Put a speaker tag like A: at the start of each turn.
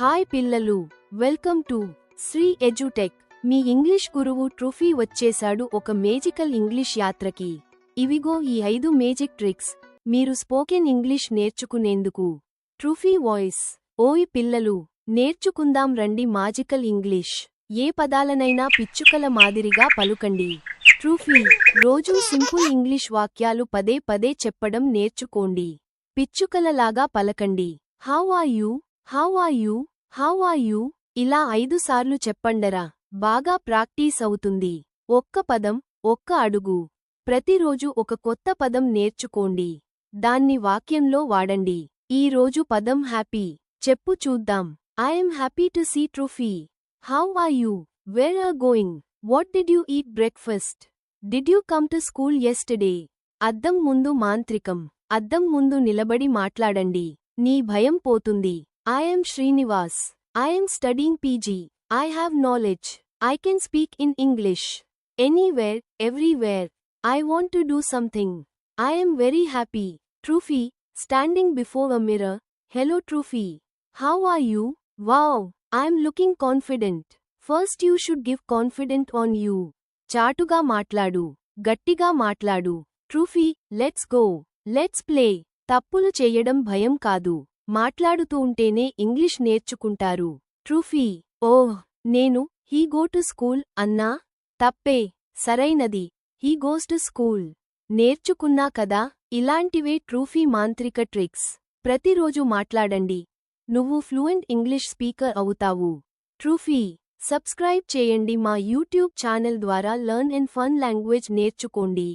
A: Hi పిల్లలు, welcome to Shri edutech. మీ English గురువు ట్రూఫీ వచ్చేశాడు ఒక మేజికల్ ఇంగ్లీష్ యాత్రకి. ఇవిగో ఈ 5 మేజిక్ ట్రిక్స్ మీరు స్పోకెన్ ఇంగ్లీష్ నేర్చుకునేందుకు. ట్రూఫీ వాయిస్. ఓయ్ పిల్లలు, నేర్చుకుందాం రండి మాజికల్ ఇంగ్లీష్. ఏ పదాలనైనా పిచ్చుకల మాదిరిగా పలుకండి. ట్రూఫీ. రోజూ సింపుల్ ఇంగ్లీష్ వాక్యాలు పదే పదే చెప్పడం నేర్చుకోండి. పిచ్చుకలలాగా పలకండి. How are you, how are you, how are you ఇలా 5 సార్లు చెప్పండరా. బాగా ప్రాక్టీస్ అవుతుంది. ఒక్క పదం, ఒక్క అడుగు. ప్రతిరోజు ఒక కొత్త పదం నేర్చుకోండి. దాన్ని వాక్యంలో వాడండి. ఈ రోజు పదం హ్యాపీ. చెప్పు చూద్దాం. I'm happy to see trophy. How are you, where are going, what did you eat breakfast, did you come to school yesterday. అద్దం ముందు మాంత్రికం. అద్దం ముందు నిలబడి మాట్లాడండి. నీ భయం పోతుంది. I am Srinivas. I am studying PG. I have knowledge. I can speak in English. Anywhere, everywhere. I want to do something. I am very happy. Trufy, standing before a mirror. Hello Trufy. How are you? Wow, I am looking confident. First you should give confident on you. చాటుగా మాట్లాడు. గట్టిగా మాట్లాడు. Trufy, let's go. Let's play. తప్పులు చేయడం భయం కాదు. మాట్లాడుతూ ఉంటేనే ఇంగ్లీష్ నేర్చుకుంటారు. ట్రూఫీ. ఓహ్, నేను హీ గో టు స్కూల్ అన్నా? తప్పే. సరైనది. He goes to school. నేర్చుకున్నా కదా. ఇలాంటివే ట్రూఫీ మాంత్రిక ట్రిక్స్. ప్రతిరోజు మాట్లాడండి. నువ్వు ఫ్లూయెంట్ ఇంగ్లీష్ స్పీకర్ అవుతావు. ట్రూఫీ. సబ్స్క్రైబ్ చేయండి మా యూట్యూబ్ ఛానల్ ద్వారా లెర్న్ అండ్ ఫన్ లాంగ్వేజ్ నేర్చుకోండి.